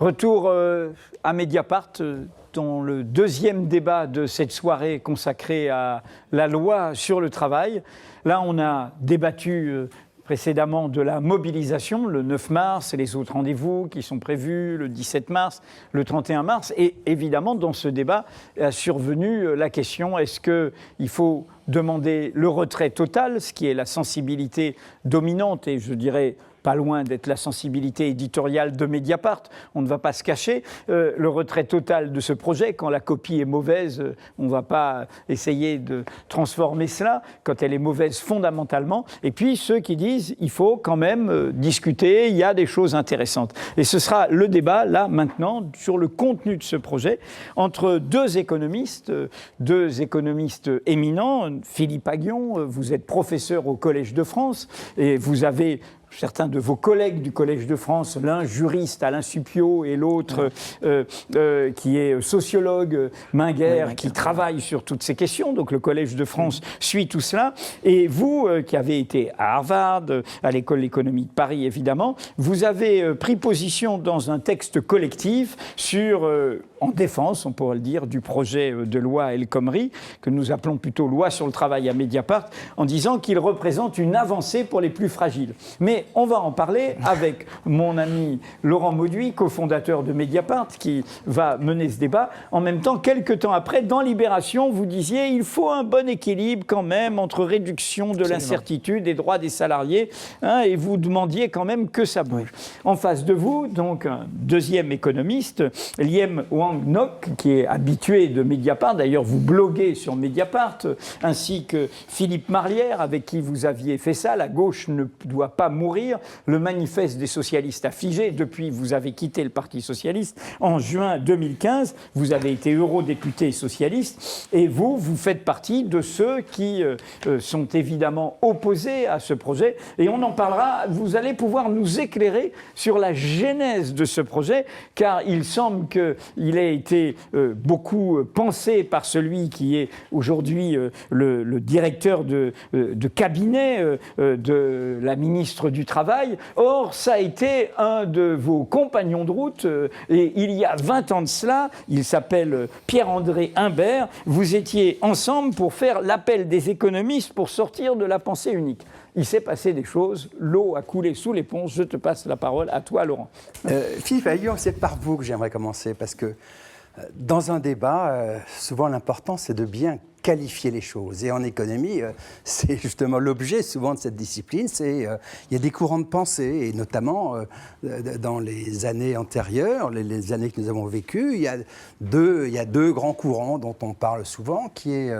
Retour à Mediapart, dans le deuxième débat de cette soirée consacrée à la loi sur le travail. Là, on a débattu précédemment de la mobilisation, le 9 mars et les autres rendez-vous qui sont prévus le 17 mars, le 31 mars. Et évidemment, dans ce débat a survenu la question, est-ce qu'il faut demander le retrait total, ce qui est la sensibilité dominante et je dirais pas loin d'être la sensibilité éditoriale de Mediapart, on ne va pas se cacher, le retrait total de ce projet, quand la copie est mauvaise, on ne va pas essayer de transformer cela, quand elle est mauvaise fondamentalement, et puis ceux qui disent il faut quand même discuter, il y a des choses intéressantes. Et ce sera le débat, là, maintenant, sur le contenu de ce projet, entre deux économistes éminents. Philippe Aghion, vous êtes professeur au Collège de France, et vous avez certains de vos collègues du Collège de France, l'un juriste, Alain Supiot, et l'autre qui est sociologue, Minguer, qui travaille sur toutes ces questions. Donc le Collège de France suit tout cela. Et vous, qui avez été à Harvard, à l'École d'économie de Paris, évidemment, vous avez pris position dans un texte collectif sur, en défense, on pourrait le dire, du projet de loi El Khomri, que nous appelons plutôt loi sur le travail à Mediapart, en disant qu'il représente une avancée pour les plus fragiles. Mais on va en parler avec mon ami Laurent Mauduit, cofondateur de Mediapart, qui va mener ce débat. En même temps, quelques temps après, dans Libération, vous disiez il faut un bon équilibre quand même entre réduction de l'incertitude et droits des salariés, hein, et vous demandiez quand même que ça bouge. En face de vous, donc, un deuxième économiste, Liem Hoang Ngoc, qui est habitué de Mediapart. D'ailleurs, vous bloguez sur Mediapart, ainsi que Philippe Marlière, avec qui vous aviez fait ça. La gauche ne doit pas mourir. Le manifeste des socialistes a figé. Depuis, vous avez quitté le Parti socialiste. En juin 2015, vous avez été eurodéputé socialiste. Et vous faites partie de ceux qui sont évidemment opposés à ce projet. Et on en parlera. Vous allez pouvoir nous éclairer sur la genèse de ce projet, car il semble qu'il ait été beaucoup pensé par celui qui est aujourd'hui le directeur de cabinet de la ministre du Travail. Or, ça a été un de vos compagnons de route, et il y a 20 ans de cela, il s'appelle Pierre-André Humbert, vous étiez ensemble pour faire l'appel des économistes pour sortir de la pensée unique. Il s'est passé des choses, l'eau a coulé sous les ponts, je te passe la parole, à toi Laurent. Philippe Aghion, c'est par vous que j'aimerais commencer, parce que dans un débat, souvent l'important c'est de bien qualifier les choses. Et en économie, c'est justement l'objet souvent de cette discipline, il y a des courants de pensée, et notamment dans les années antérieures, les années que nous avons vécues, il y a deux grands courants dont on parle souvent, qui est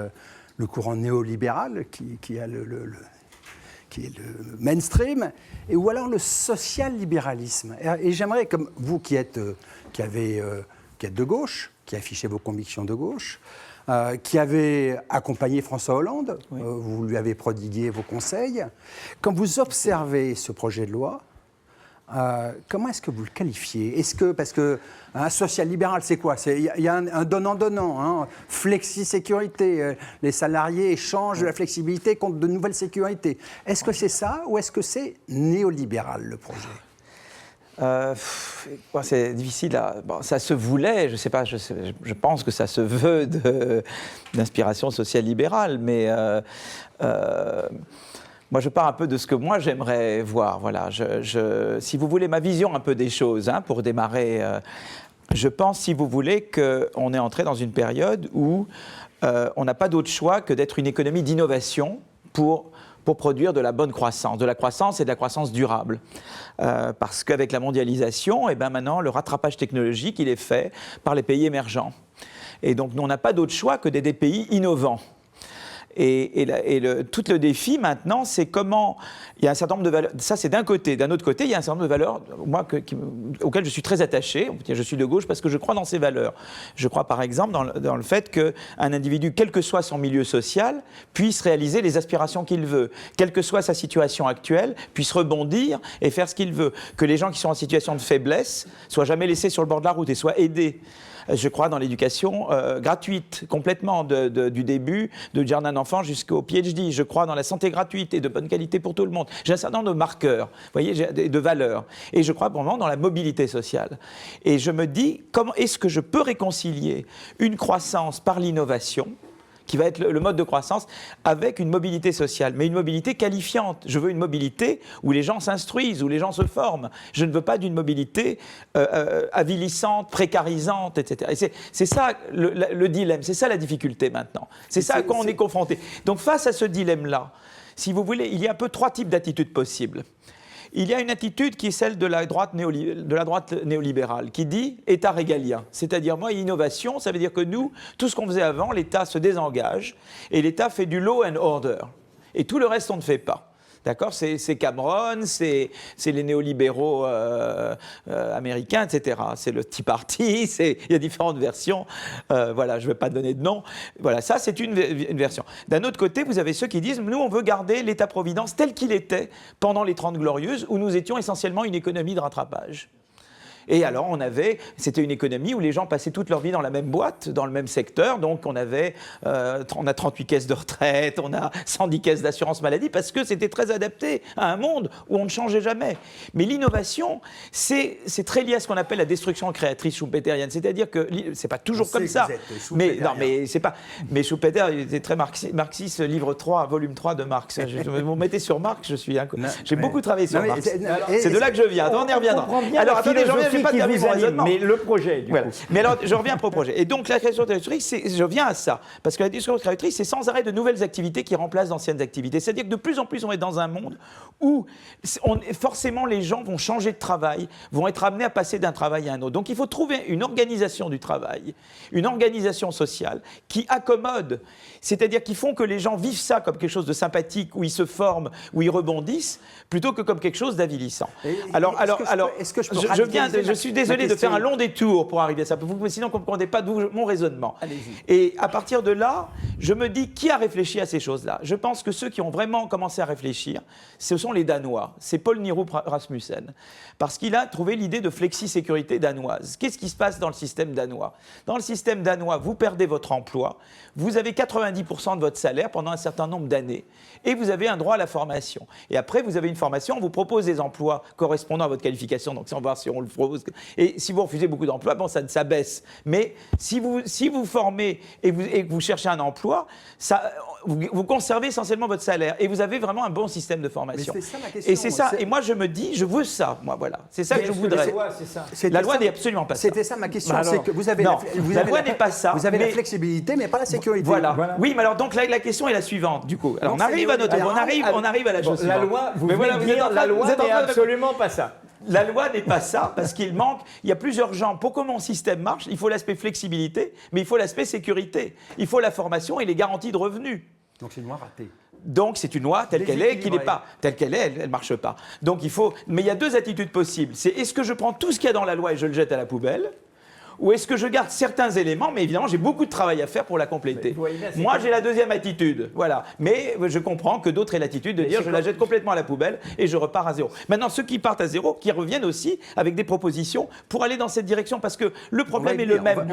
le courant néolibéral, qui est le mainstream, ou alors le social-libéralisme. Et j'aimerais, comme vous qui êtes de gauche, qui affichez vos convictions de gauche, qui avez accompagné François Hollande, oui. Vous lui avez prodigué vos conseils. Quand vous observez ce projet de loi, comment est-ce que vous le qualifiez ? Parce que un social-libéral, c'est quoi ? Il y a un donnant-donnant, hein, flexi-sécurité, les salariés échangent de la flexibilité contre de nouvelles sécurités. Est-ce que c'est ça ou est-ce que c'est néolibéral, le projet ? C'est difficile. Ça se voulait, je sais pas, je pense que ça se veut d'inspiration social-libérale, mais moi je pars un peu de ce que moi j'aimerais voir. Voilà, si vous voulez ma vision un peu des choses, hein, pour démarrer, je pense, si vous voulez, qu'on est entré dans une période où on n'a pas d'autre choix que d'être une économie d'innovation pour produire de la bonne croissance, de la croissance et de la croissance durable. Parce qu'avec la mondialisation, maintenant, le rattrapage technologique, il est fait par les pays émergents. Et donc, on n'a pas d'autre choix que d'être des pays innovants. Tout le défi maintenant, c'est comment il y a un certain nombre de valeurs. Ça, c'est d'un côté. D'un autre côté, il y a un certain nombre de valeurs auxquelles je suis très attaché. Je suis de gauche parce que je crois dans ces valeurs. Je crois, par exemple, dans le fait qu'un individu, quel que soit son milieu social, puisse réaliser les aspirations qu'il veut. Quelle que soit sa situation actuelle, puisse rebondir et faire ce qu'il veut. Que les gens qui sont en situation de faiblesse soient jamais laissés sur le bord de la route et soient aidés. Je crois dans l'éducation gratuite, complètement, du début de jardin d'enfants jusqu'au PhD. Je crois dans la santé gratuite et de bonne qualité pour tout le monde. J'ai un certain nombre de marqueurs, vous voyez, de valeurs. Et je crois vraiment dans la mobilité sociale. Et je me dis, comment est-ce que je peux réconcilier une croissance par l'innovation, qui va être le mode de croissance, avec une mobilité sociale, mais une mobilité qualifiante. Je veux une mobilité où les gens s'instruisent, où les gens se forment. Je ne veux pas d'une mobilité avilissante, précarisante, etc. Et c'est ça le dilemme, c'est ça la difficulté maintenant. C'est ça à quoi on est confronté. Donc face à ce dilemme-là, si vous voulez, il y a un peu 3 types d'attitudes possibles. Il y a une attitude qui est celle de la droite néolibérale, qui dit État régalien. C'est-à-dire, moi, innovation, ça veut dire que nous, tout ce qu'on faisait avant, l'État se désengage et l'État fait du law and order. Et tout le reste, on ne fait pas. D'accord ? C'est Cameron, c'est les néolibéraux américains, etc. C'est le Tea Party, il y a différentes versions. Voilà, je ne vais pas donner de nom. Voilà, ça, c'est une version. D'un autre côté, vous avez ceux qui disent, nous, on veut garder l'État-providence tel qu'il était pendant les 30 Glorieuses, où nous étions essentiellement une économie de rattrapage. Et alors, c'était une économie où les gens passaient toute leur vie dans la même boîte, dans le même secteur. Donc, on a 38 caisses de retraite, on a 110 caisses d'assurance maladie, parce que c'était très adapté à un monde où on ne changeait jamais. Mais l'innovation, c'est très lié à ce qu'on appelle la destruction créatrice schumpeterienne. C'est-à-dire que c'est pas toujours comme ça. Mais non, mais c'est pas. Mais Schumpeter, il était très marxiste, livre 3, volume 3 de Marx. Vous me mettez sur Marx, j'ai beaucoup travaillé sur Marx. C'est de là que je viens. On y reviendra. Alors, attendez, j'ai pas terminé mon raisonnement. Mais le projet, du coup. Mais alors, je reviens au projet. Et donc, la création créatrice, je viens à ça. Parce que la destruction créatrice, c'est sans arrêt de nouvelles activités qui remplacent d'anciennes activités. C'est-à-dire que de plus en plus, on est dans un monde où forcément les gens vont changer de travail, vont être amenés à passer d'un travail à un autre. Donc, il faut trouver une organisation du travail, une organisation sociale qui accommode. C'est-à-dire qui font que les gens vivent ça comme quelque chose de sympathique, où ils se forment, où ils rebondissent, plutôt que comme quelque chose d'avilissant. Est-ce que je peux je suis désolé de faire un long détour pour arriver à ça, sinon vous ne comprenez pas d'où mon raisonnement. Et à partir de là, je me dis, qui a réfléchi à ces choses-là ? Je pense que ceux qui ont vraiment commencé à réfléchir, ce sont les Danois. C'est Poul Nyrup Rasmussen. Parce qu'il a trouvé l'idée de flexi-sécurité danoise. Qu'est-ce qui se passe dans le système danois ? Dans le système danois, vous perdez votre emploi, vous avez 90% de votre salaire pendant un certain nombre d'années, et vous avez un droit à la formation. Et après, vous avez une formation, on vous propose des emplois correspondant à votre qualification, donc on va voir si on le propose. Et si vous refusez beaucoup d'emplois, bon, ça baisse. Mais si vous formez et que vous cherchez un emploi, vous conservez essentiellement votre salaire, et vous avez vraiment un bon système de formation. Mais c'est ça ma question. Et c'est ça. Et moi, je me dis, je veux ça. Moi, voilà. C'est ça que je voudrais. La loi n'est absolument pas ça. C'était ça ma question. Alors, c'est que vous avez la loi n'est pas ça. Vous avez la flexibilité, mais pas la sécurité. Voilà. Oui, mais alors donc la question est la suivante. Du coup, alors, on arrive à la chose suivante. La loi, la loi n'est absolument pas ça. La loi n'est pas ça, parce il y a plusieurs genres. Pour que mon système marche, il faut l'aspect flexibilité, mais il faut l'aspect sécurité. Il faut la formation et les garanties de revenus. Donc c'est une loi ratée. Donc c'est une loi telle qu'elle est, qui n'est pas telle qu'elle est, elle ne marche pas. Donc mais il y a 2 attitudes possibles. C'est est-ce que je prends tout ce qu'il y a dans la loi et je le jette à la poubelle ? Ou est-ce que je garde certains éléments, mais évidemment, j'ai beaucoup de travail à faire pour la compléter. Moi, j'ai la deuxième attitude, voilà. Mais je comprends que d'autres aient l'attitude de dire je la jette complètement à la poubelle et je repars à zéro. Maintenant, ceux qui partent à zéro, qui reviennent aussi avec des propositions pour aller dans cette direction, parce que le problème est le même.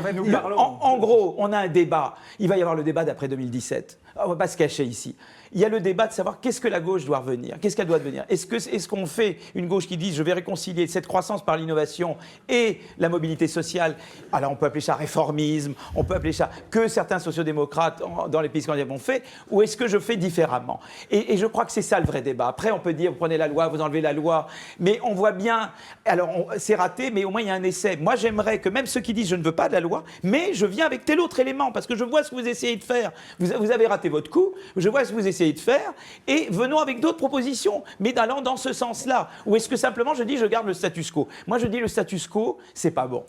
En gros, on a un débat. Il va y avoir le débat d'après 2017. On ne va pas se cacher ici. Il y a le débat de savoir qu'est-ce que la gauche doit revenir, qu'est-ce qu'elle doit devenir. Est-ce qu'on fait une gauche qui dit je vais réconcilier cette croissance par l'innovation et la mobilité sociale ? Alors on peut appeler ça réformisme, on peut appeler ça que certains sociodémocrates dans les pays scandinaves ont fait, ou est-ce que je fais différemment ? Et je crois que c'est ça le vrai débat. Après on peut dire vous prenez la loi, vous enlevez la loi, mais on voit bien, alors c'est raté, mais au moins il y a un essai. Moi j'aimerais que même ceux qui disent je ne veux pas de la loi, mais je viens avec tel autre élément, parce que je vois ce que vous essayez de faire. Vous avez raté votre coup, je vois ce que vous essayez de faire, et venons avec d'autres propositions, mais allant dans ce sens-là. Ou est-ce que simplement je dis je garde le status quo ? Moi je dis le status quo, c'est pas bon.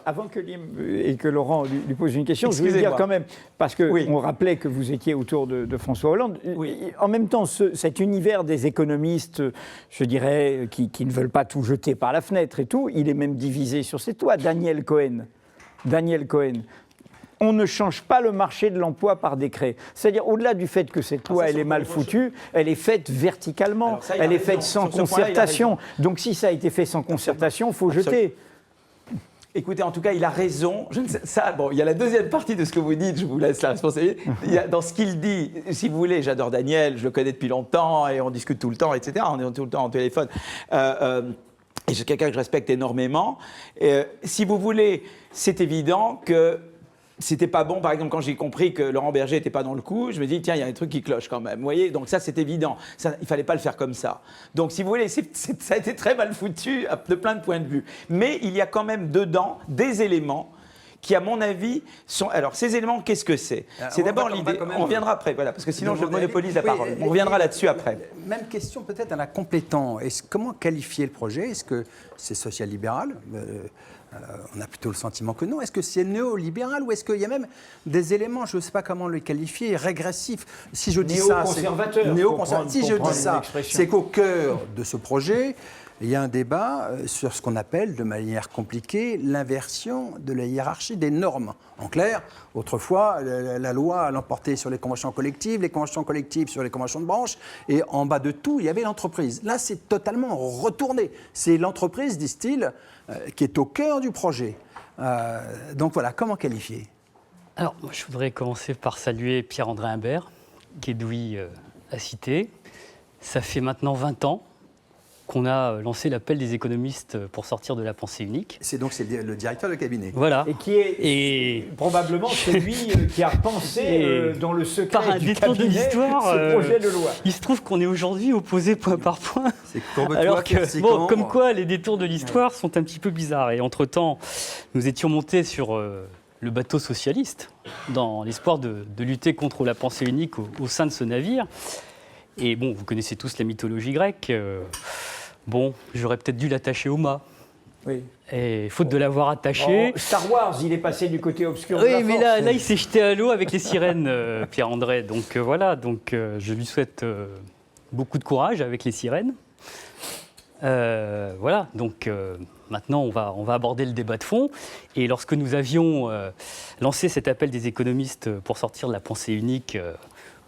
Avant que Liam et que Laurent lui pose une question, je veux dire quand même, parce qu'on rappelait que vous étiez autour de François Hollande, en même temps cet univers des économistes, je dirais, qui ne veulent pas tout jeter par la fenêtre et tout, il est même divisé sur cette loi. Daniel Cohen. On ne change pas le marché de l'emploi par décret. C'est-à-dire, au-delà du fait que cette loi, elle est mal foutue, elle est faite verticalement, elle est faite sans concertation. Donc si ça a été fait sans concertation, il faut jeter. Écoutez, en tout cas, il a raison. Je ne sais, ça, bon, il y a la deuxième partie de ce que vous dites, je vous laisse la responsabilité. Dans ce qu'il dit, si vous voulez, j'adore Daniel, je le connais depuis longtemps et on discute tout le temps, etc. On est tout le temps en téléphone. Et c'est quelqu'un que je respecte énormément. Si vous voulez, c'est évident que c'était pas bon. Par exemple, quand j'ai compris que Laurent Berger n'était pas dans le coup, je me dis, tiens, il y a un truc qui cloche quand même. Vous voyez, donc ça, c'est évident. Ça, il fallait pas le faire comme ça. Donc, si vous voulez, ça a été très mal foutu de plein de points de vue. Mais il y a quand même dedans des éléments qui, à mon avis, sont... Alors, ces éléments, qu'est-ce que c'est? C'est d'abord l'idée... On reviendra après, voilà, parce que sinon, je monopolise la parole. On reviendra là-dessus après. Même question peut-être en la complétant. Comment qualifier le projet? Est-ce que c'est social-libéral? On a plutôt le sentiment que non. Est-ce que c'est néolibéral ou est-ce qu'il y a même des éléments, je ne sais pas comment le qualifier, régressifs? Si je dis ça, si je dis ça, c'est qu'au cœur de ce projet, il y a un débat sur ce qu'on appelle, de manière compliquée, l'inversion de la hiérarchie des normes. En clair, autrefois, la loi l'emportait sur les conventions collectives sur les conventions de branche, et en bas de tout, il y avait l'entreprise. Là, c'est totalement retourné. C'est l'entreprise, disent-ils, qui est au cœur du projet. Donc voilà, comment qualifier? Alors, moi, je voudrais commencer par saluer Pierre-André Humbert, qu'Edoui a cité. Ça fait maintenant 20 ans qu'on a lancé l'appel des économistes pour sortir de la pensée unique. C'est le directeur de cabinet. Voilà. Et qui est probablement celui qui a pensé dans le secret par un du détour de cabinet l'histoire, ce projet de loi. Il se trouve qu'on est aujourd'hui opposés point par point. C'est courbe-toi, Alors que, Quercy-Cambre. comme quoi, les détours de l'histoire sont un petit peu bizarres. Et entre-temps, nous étions montés sur le bateau socialiste, dans l'espoir de lutter contre la pensée unique au sein de ce navire. Et bon, vous connaissez tous la mythologie grecque. Bon, j'aurais peut-être dû l'attacher au mât. Oui. Et faute de l'avoir attaché... Star Wars, il est passé du côté obscur de Oui, la mais force. là, il s'est jeté à l'eau avec les sirènes, Pierre-André. Donc voilà, je lui souhaite beaucoup de courage avec les sirènes. Voilà, donc maintenant, on va aborder le débat de fond. Et lorsque nous avions lancé cet appel des économistes pour sortir de la pensée unique,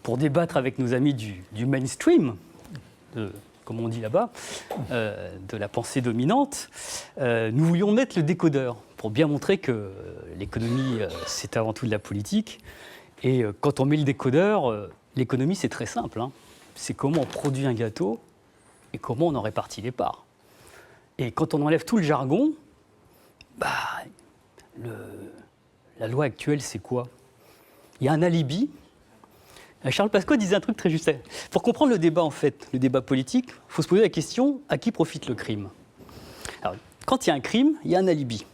pour débattre avec nos amis du mainstream, comme on dit là-bas, de la pensée dominante, nous voulions mettre le décodeur pour bien montrer que l'économie, c'est avant tout de la politique. Et quand on met le décodeur, l'économie, c'est très simple. Hein. C'est comment on produit un gâteau et comment on en répartit les parts. Et quand on enlève tout le jargon, la loi actuelle, c'est quoi? Il y a un alibi. Charles Pasqua disait un truc très juste. Pour comprendre le débat, en fait, le débat politique, il faut se poser la question, à qui profite le crime? Alors, quand il y a un crime, il y a un alibi.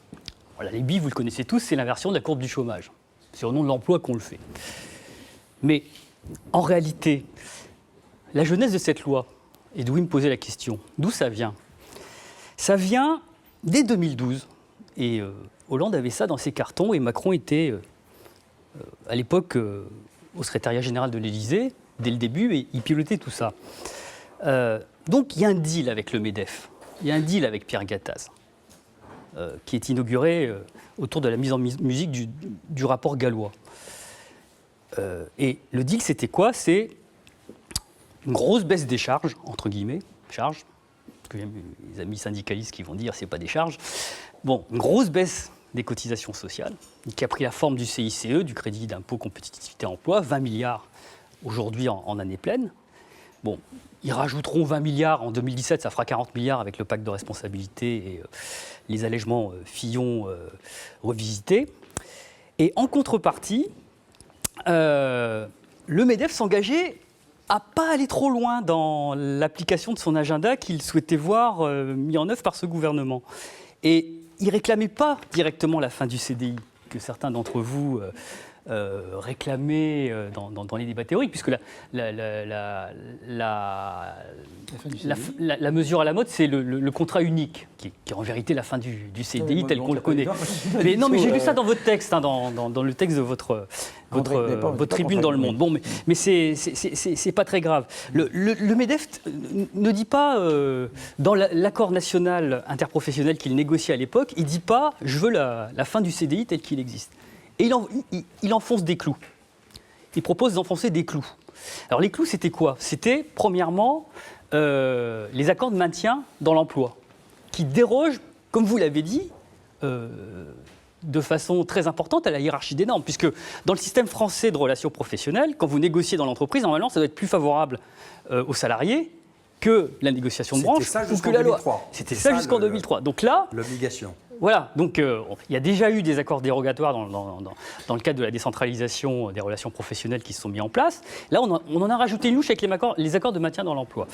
L'alibi, vous le connaissez tous, c'est l'inversion de la courbe du chômage. C'est au nom de l'emploi qu'on le fait. Mais en réalité, la jeunesse de cette loi, et d'où il me posait la question, d'où ça vient? Ça vient dès 2012. Et Hollande avait ça dans ses cartons, et Macron était, à l'époque... au secrétariat général de l'Élysée, dès le début, et il pilotait tout ça. Donc il y a un deal avec le MEDEF, il y a un deal avec Pierre Gattaz, qui est inauguré autour de la mise en musique du rapport gallois. Et le deal, c'était quoi? C'est une grosse baisse des charges, entre guillemets, charges, parce qu'il y a les amis syndicalistes qui vont dire c'est pas des charges. Bon, une grosse baisse des cotisations sociales, qui a pris la forme du CICE, du crédit d'impôt compétitivité emploi, 20 milliards aujourd'hui en année pleine. Bon, ils rajouteront 20 milliards en 2017, ça fera 40 milliards avec le pacte de responsabilité et les allègements Fillon revisités. Et en contrepartie, le MEDEF s'engageait à ne pas aller trop loin dans l'application de son agenda qu'il souhaitait voir mis en œuvre par ce gouvernement. Et il ne réclamait pas directement la fin du CDI, que certains d'entre vous réclamaient dans les débats théoriques, puisque la mesure à la mode, c'est le contrat unique, qui est en vérité la fin du CDI tel qu'on le connaît. Mais non, mais j'ai lu ça dans votre texte, hein, dans le texte de votre tribune dans Le Monde. Bon, mais c'est pas très grave. Le MEDEF ne dit pas, dans l'accord national interprofessionnel qu'il négociait à l'époque, il ne dit pas « je veux la fin du CDI tel qu'il existe ». Et il enfonce des clous. Il propose d'enfoncer des clous. Alors les clous, c'était quoi? C'était, premièrement, les accords de maintien dans l'emploi, qui dérogent, comme vous l'avez dit, de façon très importante à la hiérarchie des normes, puisque dans le système français de relations professionnelles, quand vous négociez dans l'entreprise, normalement, ça doit être plus favorable aux salariés que la négociation de branche ou que la loi. C'était ça jusqu'en 2003. Donc là, l'obligation. Voilà, donc il y a déjà eu des accords dérogatoires dans le cadre de la décentralisation des relations professionnelles qui se sont mis en place. Là, on en a rajouté une louche avec les accords de maintien dans l'emploi.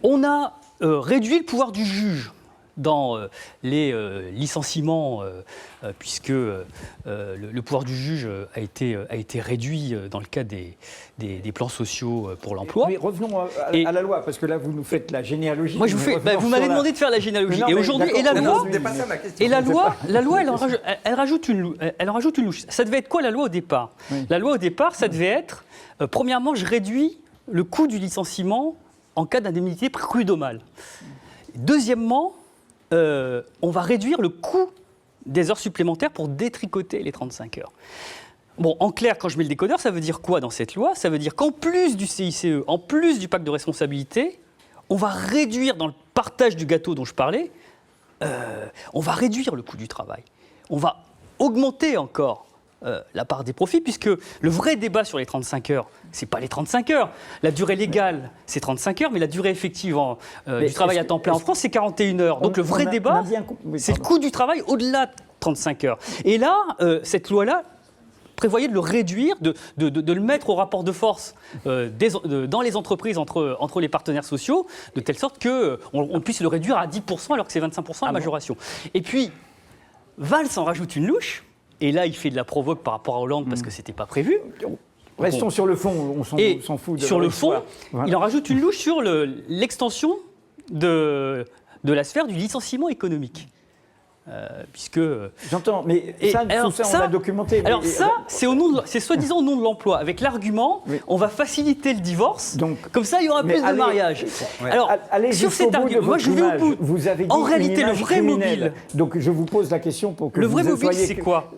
On a réduit le pouvoir du juge dans les licenciements, puisque le pouvoir du juge a été réduit dans le cadre des plans sociaux pour l'emploi. Mais revenons à la loi, parce que là, vous nous faites la généalogie. Moi, vous m'avez demandé de faire la généalogie. Et aujourd'hui, la loi, elle rajoute une louche. Ça devait être quoi la loi au départ ? Oui. La loi au départ, ça devait être, premièrement, je réduis le coût du licenciement en cas d'indemnité prud'homale. Deuxièmement, on va réduire le coût des heures supplémentaires pour détricoter les 35 heures. Bon, en clair, quand je mets le décodeur, ça veut dire quoi dans cette loi ? Ça veut dire qu'en plus du CICE, en plus du pacte de responsabilité, on va réduire dans le partage du gâteau dont je parlais, on va réduire le coût du travail. On va augmenter encore la part des profits, puisque le vrai débat sur les 35 heures, c'est pas les 35 heures. La durée légale, c'est 35 heures, mais la durée effective du travail à temps plein en France, c'est 41 heures. Donc le vrai débat, c'est le coût du travail au-delà de 35 heures. Et là, cette loi-là prévoyait de le réduire, de le mettre au rapport de force dans les entreprises entre les partenaires sociaux, de telle sorte qu'on puisse le réduire à 10% alors que c'est 25% la majoration. Et puis, Valls en rajoute une louche. Et là, il fait de la provoque par rapport à Hollande parce que ce n'était pas prévu. Restons sur le fond, on s'en fout. Sur le fond, voilà. Il en rajoute une louche sur l'extension de la sphère du licenciement économique. Puisque... J'entends, mais tout ça, on l'a documenté. Alors ça, c'est soi-disant au nom de l'emploi, avec l'argument, on va faciliter le divorce, comme ça il y aura plus de mariages. Ouais. Alors, sur cet argument, moi je vais au bout. Vous avez dit en réalité, le vrai mobile... Donc je vous pose la question pour que le vous vrai mobile, c'est quoi ?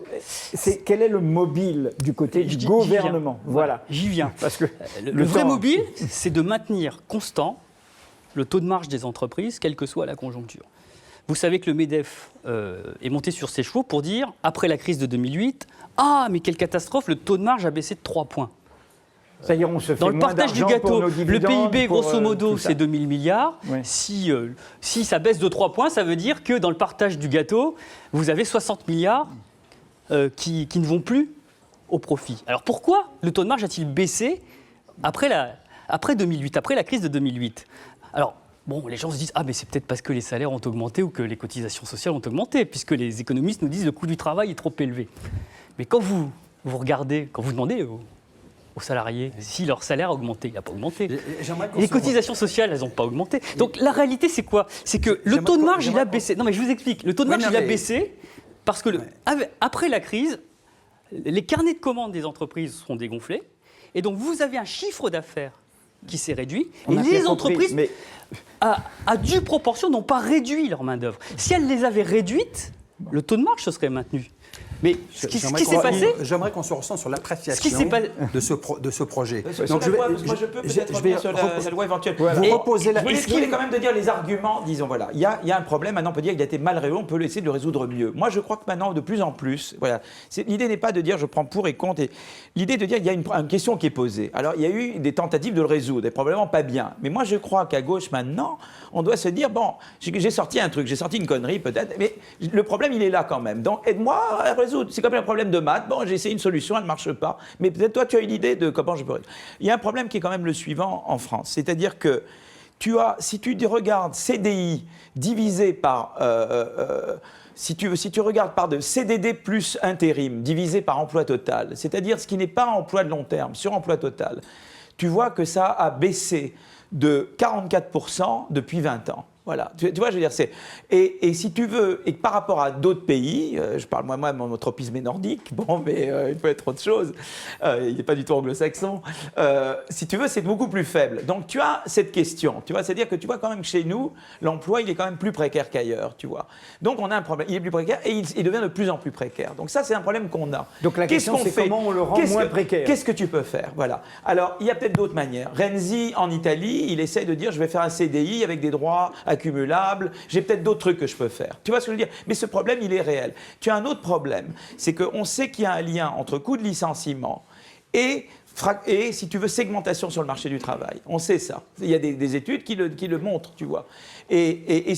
Quel est le mobile du côté du gouvernement ? Voilà. J'y viens. Parce que le vrai mobile, c'est de maintenir constant le taux de marge des entreprises, quelle que soit la conjoncture. Vous savez que le MEDEF est monté sur ses chevaux pour dire, après la crise de 2008, « Ah, mais quelle catastrophe, le taux de marge a baissé de 3 points. » C'est-à-dire, on se fait dans le partage du gâteau, le PIB, grosso modo, c'est 2 000 milliards. Ouais. Si ça baisse de 3 points, ça veut dire que dans le partage du gâteau, vous avez 60 milliards qui ne vont plus au profit. Alors pourquoi le taux de marge a-t-il baissé après 2008, après la crise de 2008 ? Alors, bon, les gens se disent « Ah, mais c'est peut-être parce que les salaires ont augmenté ou que les cotisations sociales ont augmenté, puisque les économistes nous disent que le coût du travail est trop élevé. » Mais quand vous regardez, quand vous demandez aux salariés si leur salaire a augmenté, il n'a pas augmenté. Les cotisations sociales, elles n'ont pas augmenté. Donc la réalité, c'est quoi ? C'est que le taux de marge, il a baissé. Non, mais je vous explique. Le taux de marge, il a baissé parce que après la crise, les carnets de commandes des entreprises seront dégonflés. Et donc, vous avez un chiffre d'affaires qui s'est réduit. Et les entreprises, à due proportion, n'ont pas réduit leur main-d'œuvre. Si elles les avaient réduites, le taux de marge se serait maintenu. Mais ce qui s'est passé... J'aimerais qu'on se ressente sur l'appréciation de ce projet. Donc moi, je peux peut-être revenir sur la loi éventuelle. Voilà. Vous reposez la... Je voulais quand même de dire les arguments, disons, voilà. Il y a un problème, maintenant on peut dire qu'il a été mal résolu, on peut essayer de le résoudre mieux. Moi, je crois que maintenant, de plus en plus, voilà, l'idée n'est pas de dire je prends pour et contre, l'idée est de dire qu'il y a une question qui est posée. Alors, il y a eu des tentatives de le résoudre, et probablement pas bien. Mais moi, je crois qu'à gauche, maintenant, on doit se dire, bon, j'ai sorti un truc, j'ai sorti une connerie peut-être, mais le problème, il est là quand même. Donc, aide-moi à résoudre. C'est comme un problème de maths. Bon, j'ai essayé une solution, elle ne marche pas. Mais peut-être toi, tu as une idée de comment je peux résoudre. Il y a un problème qui est quand même le suivant en France. C'est-à-dire que si tu regardes CDI divisé par... si tu regardes par de CDD plus intérim divisé par emploi total, c'est-à-dire ce qui n'est pas emploi de long terme, sur emploi total, tu vois que ça a baissé de 44% depuis 20 ans. Voilà, tu vois, je veux dire, et si tu veux, et par rapport à d'autres pays, je parle moi-même, mon tropisme est nordique, bon, mais il peut être autre chose, il n'est pas du tout anglo-saxon, si tu veux, c'est beaucoup plus faible. Donc tu as cette question, tu vois, c'est-à-dire que tu vois quand même que chez nous, l'emploi, il est quand même plus précaire qu'ailleurs, tu vois. Donc on a un problème, il est plus précaire et il devient de plus en plus précaire. Donc ça, c'est un problème qu'on a. Donc la question, c'est comment on le rend moins précaire. Qu'est-ce que tu peux faire, voilà. Alors, il y a peut-être d'autres manières. Renzi, en Italie, il essaie de dire, je vais faire un CDI avec des droits accumulable, j'ai peut-être d'autres trucs que je peux faire. Tu vois ce que je veux dire? Mais ce problème, il est réel. Tu as un autre problème, c'est qu'on sait qu'il y a un lien entre coût de licenciement et si tu veux, segmentation sur le marché du travail. On sait ça. Il y a des études qui le montrent, tu vois. Et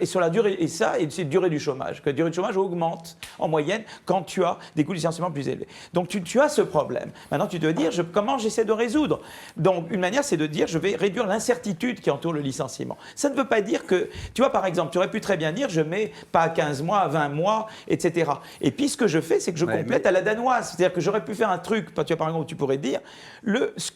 sur la durée, et c'est la durée du chômage, que la durée du chômage augmente en moyenne quand tu as des coûts de licenciement plus élevés. Donc tu as ce problème. Maintenant, tu dois dire comment j'essaie de résoudre. Donc une manière, c'est de dire je vais réduire l'incertitude qui entoure le licenciement. Ça ne veut pas dire que, tu vois, par exemple, tu aurais pu très bien dire je mets pas à 15 mois, à 20 mois, etc. Et puis ce que je fais, c'est que je complète à la danoise. C'est-à-dire que j'aurais pu faire un truc, tu vois, par exemple, où tu pourrais dire ce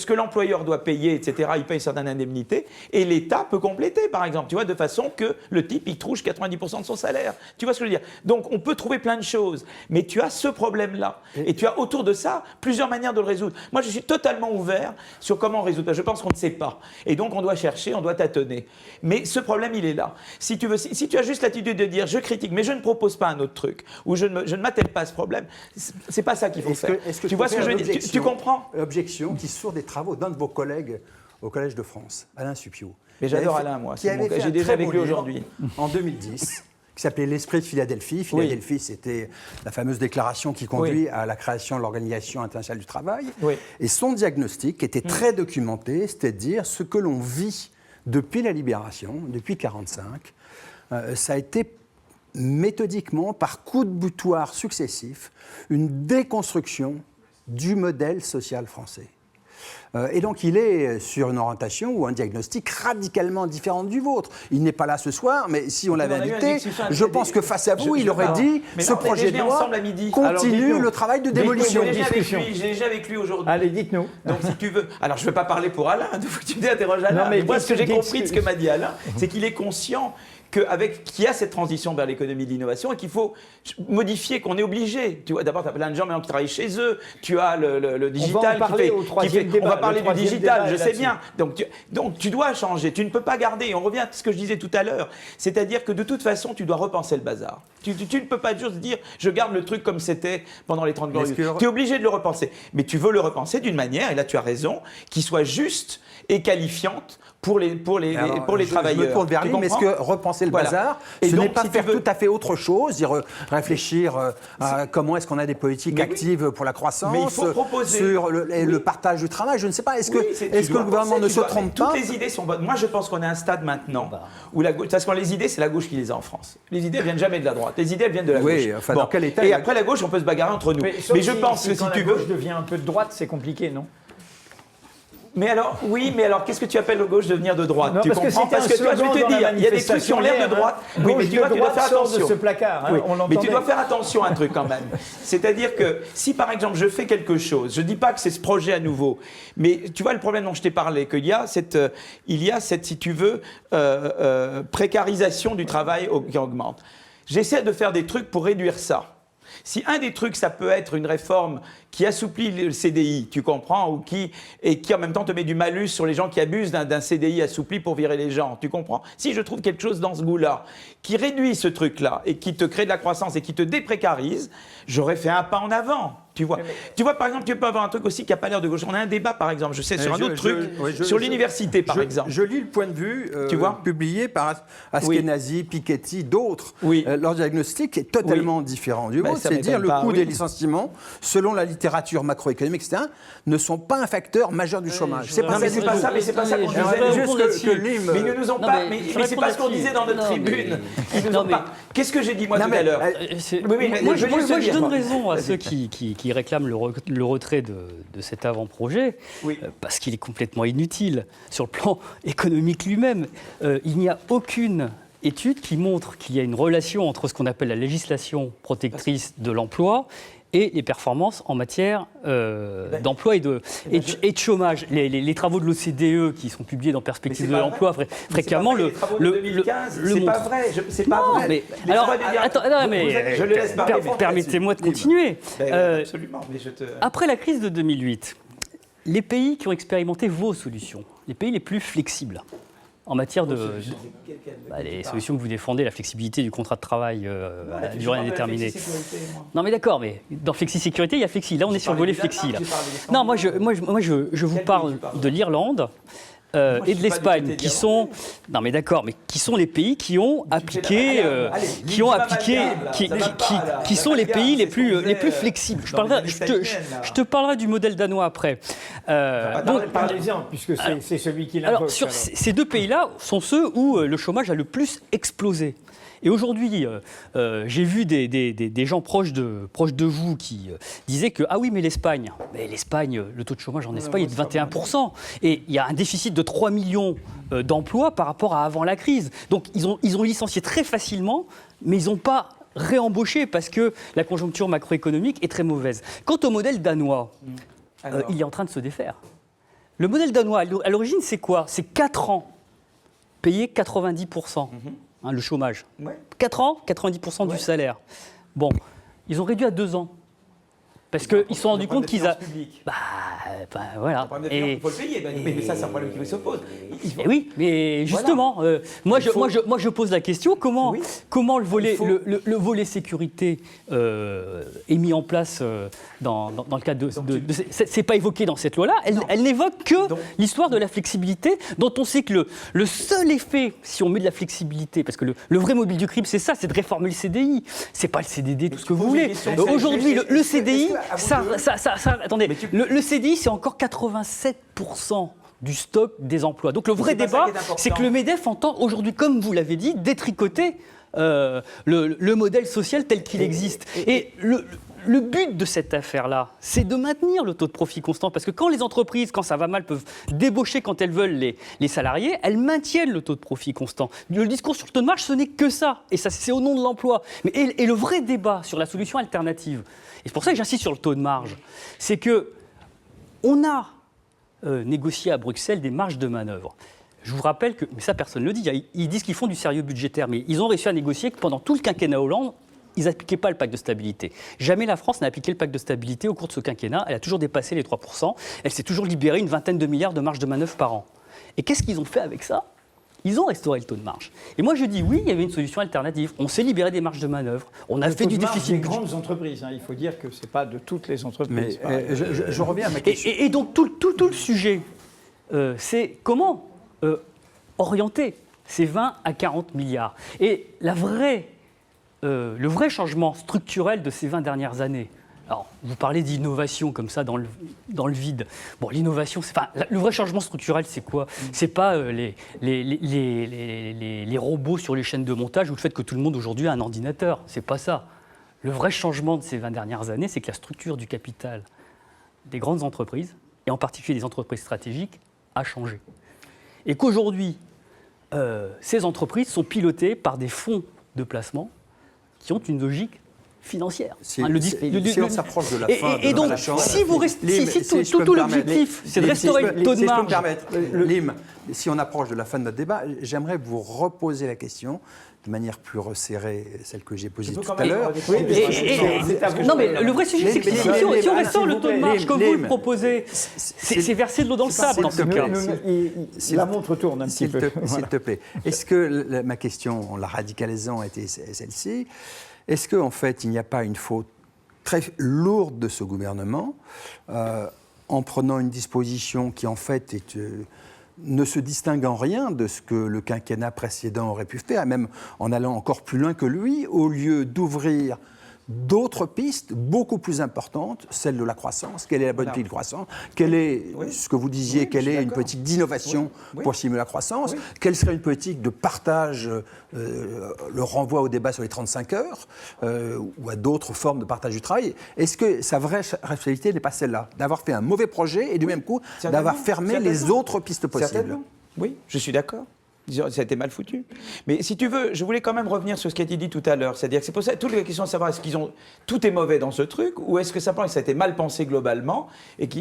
que l'employeur doit payer, etc., il paye certaines indemnités, et l'État peut compléter, par exemple, tu vois, de façon que le type, il touche 90% de son salaire. Tu vois ce que je veux dire? Donc, on peut trouver plein de choses, mais tu as ce problème-là, et tu as autour de ça plusieurs manières de le résoudre. Moi, je suis totalement ouvert sur comment résoudre. Je pense qu'on ne sait pas, et donc on doit chercher, on doit tâtonner. Mais ce problème, il est là. Si tu as juste l'attitude de dire, je critique, mais je ne propose pas un autre truc, ou je ne m'attelle pas à ce problème, c'est pas ça qu'il faut faire. Tu vois ce que je veux dire? Tu comprends? Objection qui sort des travaux d'un de vos collègues au Collège de France, Alain Supiot. Mais j'adore Alain, moi. J'ai déjà avec lui aujourd'hui. En 2010, qui s'appelait L'Esprit de Philadelphie. Philadelphie, c'était la fameuse déclaration qui conduit à la création de l'Organisation internationale du travail. Oui. Et son diagnostic était très documenté, c'est-à-dire ce que l'on vit depuis la libération, depuis 1945, ça a été méthodiquement, par coups de boutoir successifs, une déconstruction du modèle social français. Et donc il est sur une orientation ou un diagnostic radicalement différent du vôtre. Il n'est pas là ce soir, mais si on l'avait invité, je pense que face à vous, il aurait dit ce projet de loi continue le travail de démolition. J'ai déjà avec lui aujourd'hui. Allez, dites-nous. Donc si tu veux, alors je ne veux pas parler pour Alain, tu m'interroges Alain. Mais moi, ce que j'ai compris de ce que m'a dit Alain, c'est qu'il est conscient qu'il y a cette transition vers l'économie de l'innovation et qu'il faut modifier, qu'on est obligé. Tu vois, d'abord, tu as plein de gens maintenant qui travaillent chez eux. Tu as le digital on va parler du digital, je sais bien. Donc tu dois changer. Tu ne peux pas garder. On revient à ce que je disais tout à l'heure. C'est-à-dire que de toute façon, tu dois repenser le bazar. Tu ne peux pas juste dire je garde le truc comme c'était pendant les 30 glorieuses. Tu es obligé de le repenser. Mais tu veux le repenser d'une manière, et là tu as raison, qui soit juste et qualifiante pour les travailleurs. Je me tourne vers lui, mais est-ce que repenser le bazar, ce n'est pas faire tout à fait autre chose, dire réfléchir à comment est-ce qu'on a des politiques actives pour la croissance, mais il faut proposer sur le partage du travail, je ne sais pas, est-ce que le gouvernement ne se trompe pas? Toutes les idées sont bonnes. Moi, je pense qu'on est à un stade maintenant où la gauche, parce que les idées, c'est la gauche qui les a en France. Les idées, elles viennent jamais de la droite. Les idées, elles viennent de la gauche. Enfin, dans quel état? Et après la gauche, on peut se bagarrer entre nous. Mais je pense que si tu veux, la gauche devient un peu de droite, c'est compliqué, non? Mais alors, qu'est-ce que tu appelles le gauche devenir de droite? Non, tu comprends? Parce que toi, je vais te dire, il y a des trucs qui ont l'air de droite. Oui, mais tu dois faire attention. De ce placard, oui. Mais tu dois faire attention à un truc quand même. C'est-à-dire que si par exemple je fais quelque chose, je ne dis pas que c'est ce projet à nouveau, mais tu vois le problème dont je t'ai parlé, qu'il y a cette, si tu veux, précarisation du travail qui augmente. J'essaie de faire des trucs pour réduire ça. Si un des trucs, ça peut être une réforme qui assouplit le CDI, tu comprends, et qui en même temps te met du malus sur les gens qui abusent d'un CDI assoupli pour virer les gens, tu comprends? Si je trouve quelque chose dans ce goût-là, qui réduit ce truc-là, et qui te crée de la croissance, et qui te déprécarise, j'aurais fait un pas en avant. Tu vois, par exemple, tu peux avoir un truc aussi qui n'a pas l'air de gauche. On a un débat, par exemple, je sais, sur un autre truc, sur l'université, par exemple. Je lis le point de vue publié par Askenazi, Piketty, d'autres. Oui. Leur diagnostic est totalement différent du vôtre. C'est-à-dire le coût des licenciements, selon la littérature macroéconomique, etc., ne sont pas un facteur majeur du chômage. C'est pas ça qu'on disait. Mais ils ne nous ont pas. Mais c'est pas ce qu'on disait dans notre tribune. Ils nous ont pas. Qu'est-ce que j'ai dit, moi, tout à l'heure? Moi, je donne raison à ceux qui réclament le retrait de cet avant-projet, parce qu'il est complètement inutile. Sur le plan économique lui-même, il n'y a aucune étude qui montre qu'il y a une relation entre ce qu'on appelle la législation protectrice de l'emploi et les performances en matière d'emploi et de chômage. Les travaux de l'OCDE qui sont publiés dans Perspectives de l'emploi fréquemment le c'est pas vrai. C'est pas vrai. Mais alors, attends, je le laisse parler. Permettez-moi de continuer. Absolument. Mais après la crise de 2008, les pays qui ont expérimenté vos solutions, les pays les plus flexibles en matière les solutions que vous défendez, la flexibilité du contrat de travail à durée indéterminée. Non mais d'accord, mais dans flexi-sécurité, il y a flexi. Là, on est sur le volet flexi. Non, moi je vous parle de l'Irlande, je et de suis pas du l'Espagne, côté qui sont, non mais d'accord, mais qui sont les pays qui ont appliqué, qui sont les pays les plus flexibles. Je te parlerai du modèle danois après. Parlez-en, puisque c'est celui qui l'invoque. Alors, ces deux pays-là sont ceux où le chômage a le plus explosé. Et aujourd'hui, j'ai vu des gens proches de vous qui disaient que, ah oui, mais l'Espagne, le taux de chômage en Espagne est de 21%. Et il y a un déficit de 3 millions d'emplois par rapport à avant la crise. Donc, ils ont licencié très facilement, mais ils n'ont pas réembauché parce que la conjoncture macroéconomique est très mauvaise. Quant au modèle danois, il est en train de se défaire. Le modèle danois, à l'origine, c'est quoi? C'est 4 ans, payer 90%. Le chômage. Ouais. 4 ans, 90% du salaire. Bon, ils ont réduit à 2 ans. Parce qu'ils se sont rendus compte qu'ils a. Voilà. Il faut le payer, mais ça, c'est un problème qui se pose. Oui, mais justement, moi je pose la question comment le volet sécurité est mis en place dans le cadre de c'est pas évoqué dans cette loi-là. Elle n'évoque que l'histoire de la flexibilité, dont on sait que le seul effet, si on met de la flexibilité, parce que le vrai mobile du crime, c'est ça, c'est de réformer le CDI. C'est pas le CDD, tout ce que vous voulez. Aujourd'hui, le CDI. Attendez, le CDI, c'est encore 87% du stock des emplois. Donc le vrai débat, c'est que le MEDEF entend aujourd'hui, comme vous l'avez dit, détricoter le modèle social tel qu'il existe. Et le but de cette affaire-là, c'est de maintenir le taux de profit constant. Parce que quand les entreprises, quand ça va mal, peuvent débaucher quand elles veulent les salariés, elles maintiennent le taux de profit constant. Le discours sur le taux de marge, ce n'est que ça. Et ça, c'est au nom de l'emploi. Et le vrai débat sur la solution alternative, et c'est pour ça que j'insiste sur le taux de marge, c'est qu'on a négocié à Bruxelles des marges de manœuvre. Je vous rappelle que, mais ça personne ne le dit, ils disent qu'ils font du sérieux budgétaire, mais ils ont réussi à négocier que pendant tout le quinquennat Hollande, ils n'appliquaient pas le pacte de stabilité. Jamais la France n'a appliqué le pacte de stabilité au cours de ce quinquennat. Elle a toujours dépassé les 3%. Elle s'est toujours libérée une vingtaine de milliards de marge de manœuvre par an. Et qu'est-ce qu'ils ont fait avec ça? Ils ont restauré le taux de marge. Et moi, je dis oui, il y avait une solution alternative. On s'est libéré des marges de manœuvre. On a fait du déficit. Des grandes entreprises. Il faut dire que ce n'est pas de toutes les entreprises. Mais je reviens à ma question. Et donc, tout le sujet, c'est comment orienter ces 20 à 40 milliards. Et le vrai changement structurel de ces 20 dernières années, alors vous parlez d'innovation comme ça dans le vide. Bon, l'innovation, le vrai changement structurel, c'est quoi? C'est pas les robots sur les chaînes de montage ou le fait que tout le monde aujourd'hui a un ordinateur. C'est pas ça. Le vrai changement de ces 20 dernières années, c'est que la structure du capital des grandes entreprises, et en particulier des entreprises stratégiques, a changé. Et qu'aujourd'hui, ces entreprises sont pilotées par des fonds de placement qui ont une logique financière. Si on s'approche de la fin et donc, si tout l'objectif, c'est de restaurer le taux de marge. Si je peux me permettre, Lim, si on approche de la fin de notre débat, j'aimerais vous reposer la question de manière plus resserrée, celle que j'ai posée tout à l'heure. Non, mais le vrai sujet, c'est que si on restaure le taux de marge comme vous le proposez, c'est verser de l'eau dans le sable, dans ce cas. La montre tourne un petit peu. S'il te plaît. Est-ce que ma question, en la radicalisant, était celle-ci? Est-ce qu'en fait, il n'y a pas une faute très lourde de ce gouvernement en prenant une disposition qui, en fait, ne se distingue en rien de ce que le quinquennat précédent aurait pu faire, et même en allant encore plus loin que lui, au lieu d'ouvrir d'autres pistes beaucoup plus importantes, celle de la croissance. Quelle est la bonne politique de croissance? Quelle est, ce que vous disiez, quelle est une politique d'innovation pour stimuler la croissance? Quelle serait une politique de partage, le renvoi au débat sur les 35 heures, ou à d'autres formes de partage du travail? Est-ce que sa vraie responsabilité n'est pas celle-là, d'avoir fait un mauvais projet et du même coup d'avoir fermé les autres pistes possibles? Oui, je suis d'accord. Ça a été mal foutu. Mais si tu veux, je voulais quand même revenir sur ce qui a été dit tout à l'heure. C'est-à-dire que c'est pour ça, toute la question de savoir est-ce tout est mauvais dans ce truc, ou est-ce que simplement ça a été mal pensé globalement,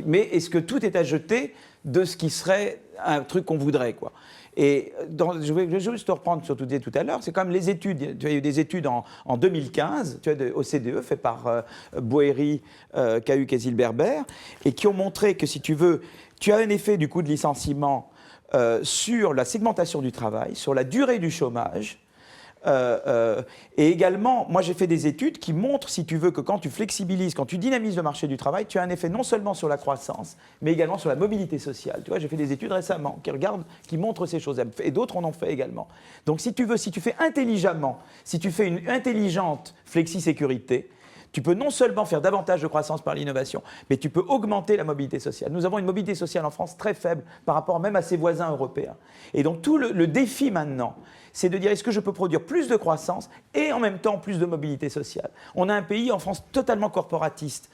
mais est-ce que tout est à jeter de ce qui serait un truc qu'on voudrait, quoi. Et je vais juste te reprendre sur tout dit tout à l'heure, c'est quand même les études. Tu as eu des études en 2015, tu as de OCDE, fait par Boeri, Cahuc et Zilberber, et qui ont montré que si tu veux, tu as un effet du coût de licenciement sur la segmentation du travail, sur la durée du chômage, Et également, moi j'ai fait des études qui montrent, si tu veux, que quand tu flexibilises, quand tu dynamises le marché du travail, tu as un effet non seulement sur la croissance, mais également sur la mobilité sociale. Tu vois, j'ai fait des études récemment qui montrent ces choses, et d'autres en ont fait également. Donc si tu veux, si tu fais intelligemment, si tu fais une intelligente flexi-sécurité, tu peux non seulement faire davantage de croissance par l'innovation, mais tu peux augmenter la mobilité sociale. Nous avons une mobilité sociale en France très faible par rapport même à ses voisins européens. Et donc tout le défi maintenant, c'est de dire est-ce que je peux produire plus de croissance et en même temps plus de mobilité sociale. On a un pays en France totalement corporatiste.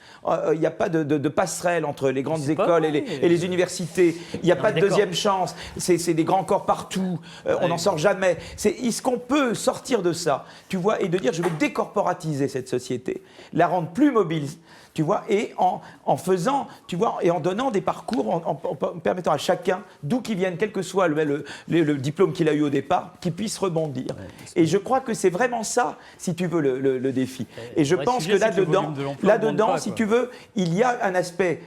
Il n'y a pas de passerelle entre les grandes écoles et les universités. Il n'y a pas de deuxième chance. C'est des grands corps partout. On n'en sort jamais. Est-ce qu'on peut sortir de ça, tu vois, et de dire je vais décorporatiser cette société, la rendre plus mobile, tu vois, et en faisant, tu vois, et en donnant des parcours, en permettant à chacun, d'où qu'il vienne, quel que soit le diplôme qu'il a eu au départ, qu'il puisse rebondir. Et je crois que c'est vraiment ça, si tu veux, le défi. Et je pense que là-dedans, si tu veux, il y a un aspect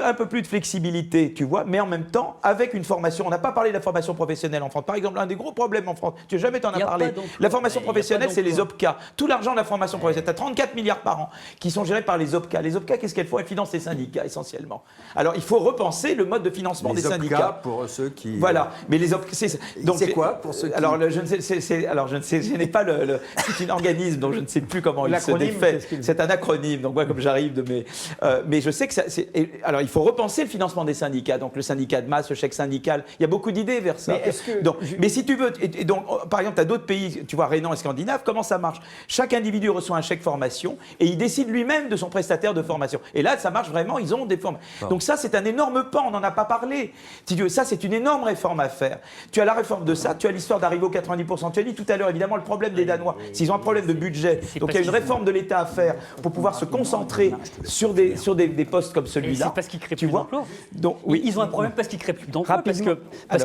un peu plus de flexibilité, tu vois, mais en même temps, avec une formation. On n'a pas parlé de la formation professionnelle en France. Par exemple, un des gros problèmes en France, tu n'as jamais t'en as parlé. La formation professionnelle, c'est les OPCA. Tout l'argent de la formation professionnelle, tu as 34 milliards par an qui sont gérés par les OPCA. Les OPCA, qu'est-ce qu'elles font? Elles financent les syndicats, essentiellement. Alors, il faut repenser le mode de financement des syndicats. Les OPCA, pour ceux qui... Voilà. Mais les OPCA, c'est quoi, pour ceux qui... Alors, je ne sais, je n'ai pas c'est un organisme dont je ne sais plus comment il se défait. C'est un acronyme, donc moi, comme j'arrive de mes... mais je sais que alors, il faut repenser le financement des syndicats, donc le syndicat de masse, le chèque syndical, il y a beaucoup d'idées vers ça. Mais si tu veux, et donc, par exemple, tu as d'autres pays, tu vois, Rhénan et Scandinave, comment ça marche? Chaque individu reçoit un chèque formation et il décide lui-même de son prestataire de formation. Et là, ça marche vraiment, ils ont des formations. Donc ça, c'est un énorme pan, on n'en a pas parlé. Si tu veux, ça, c'est une énorme réforme à faire. Tu as la réforme de ça, tu as l'histoire d'arriver aux 90%. Tu as dit tout à l'heure, évidemment, le problème des Danois, s'ils ont un problème de budget, donc il y a une réforme de l'État à faire pour pouvoir se concentrer sur des postes comme celui-là. C'est parce qu'ils créent plus d'emplois. Donc, oui. Ils ont un problème parce qu'ils créent plus d'emplois, parce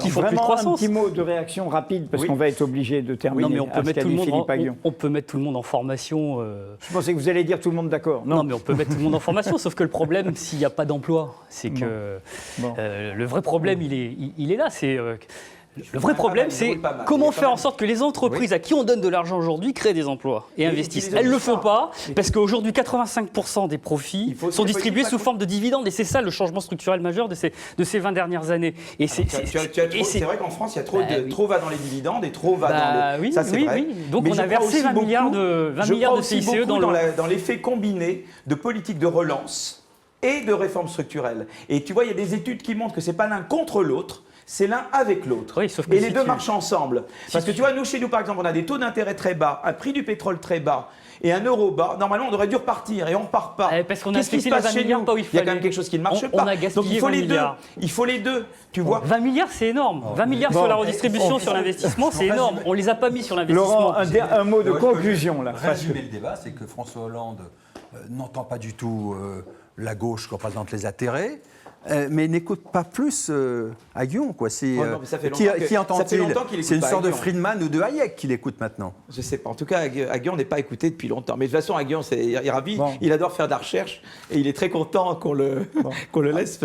qu'ils font plus de vraiment croissance. Un petit mot de réaction rapide, parce qu'on va être obligé de terminer. Non, mais on peut mettre tout le monde en formation. Je pensais que vous allez dire tout le monde d'accord. Non, mais on peut mettre tout le monde en formation, sauf que le problème, s'il n'y a pas d'emploi, c'est que le vrai problème, il est là. Le vrai problème, c'est comment faire en sorte que les entreprises à qui on donne de l'argent aujourd'hui créent des emplois et investissent. Elles ne le font pas parce qu'aujourd'hui, 85% des profits sont distribués sous forme de dividendes. Et c'est ça le changement structurel majeur de ces 20 dernières années. Et c'est vrai qu'en France, il y a trop va dans les dividendes et trop va dans les... Oui, oui. Donc on a versé 20 milliards de CICE dans l'effet combiné de politique de relance et de réformes structurelles. Et tu vois, il y a des études qui montrent que ce n'est pas l'un contre l'autre, c'est l'un avec l'autre. Oui, et les deux marchent ensemble. Parce que tu vois, nous, chez nous, par exemple, on a des taux d'intérêt très bas, un prix du pétrole très bas et un euro bas. Normalement, on aurait dû repartir et on ne repart pas. Parce qu'on a fixé les 20 milliards pas où il fallait. Il y a quand même quelque chose qui ne marche pas. On a gaspillé. Donc il faut 20 les deux. milliards. Il faut les deux, tu vois. 20 milliards, c'est énorme. 20 milliards sur la redistribution, sur l'investissement, c'est énorme. On ne les a pas mis sur l'investissement. Laurent, un mot de conclusion, là. Résumer le débat, c'est que François Hollande n'entend pas du tout la gauche qui représente les intérêts. Mais n'écoute pas plus Aguillon, quoi. Qui entend-il? C'est une sorte de Friedman ou de Hayek qu'il écoute maintenant. Je ne sais pas. En tout cas, Aguillon n'est pas écouté depuis longtemps. Mais de toute façon, Aguillon, il est ravi. Il adore faire de la recherche et il est très content qu'on le laisse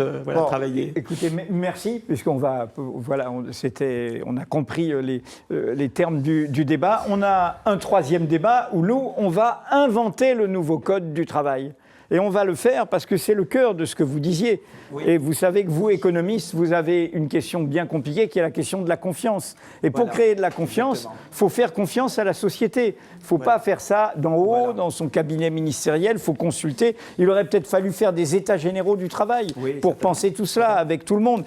travailler. Écoutez, merci, puisqu'on va, on a compris les termes du débat. On a un troisième débat où nous, on va inventer le nouveau code du travail. Et on va le faire parce que c'est le cœur de ce que vous disiez. Oui. Et vous savez que vous, économistes, vous avez une question bien compliquée qui est la question de la confiance. Et pour créer de la confiance, il faut faire confiance à la société. Il ne faut pas faire ça d'en haut, dans son cabinet ministériel. Il faut consulter. Il aurait peut-être fallu faire des états généraux du travail pour penser tout cela avec tout le monde.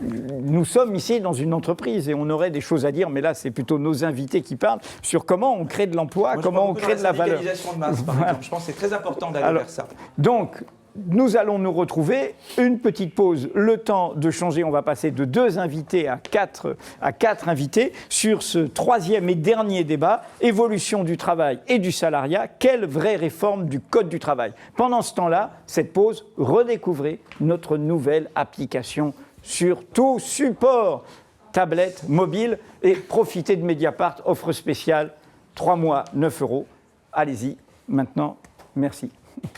Nous sommes ici dans une entreprise et on aurait des choses à dire, mais là, c'est plutôt nos invités qui parlent sur comment on crée de l'emploi, comment on crée de la valeur. De masse, par exemple. Je pense que c'est très important d'aller vers ça. Donc, nous allons nous retrouver, une petite pause, le temps de changer, on va passer de 2 invités à 4 invités sur ce troisième et dernier débat, évolution du travail et du salariat, quelle vraie réforme du Code du travail. Pendant ce temps-là, cette pause, redécouvrez notre nouvelle application sur tout support, tablette, mobile, et profitez de Mediapart, offre spéciale, 3 mois, 9 €. Allez-y, maintenant, merci.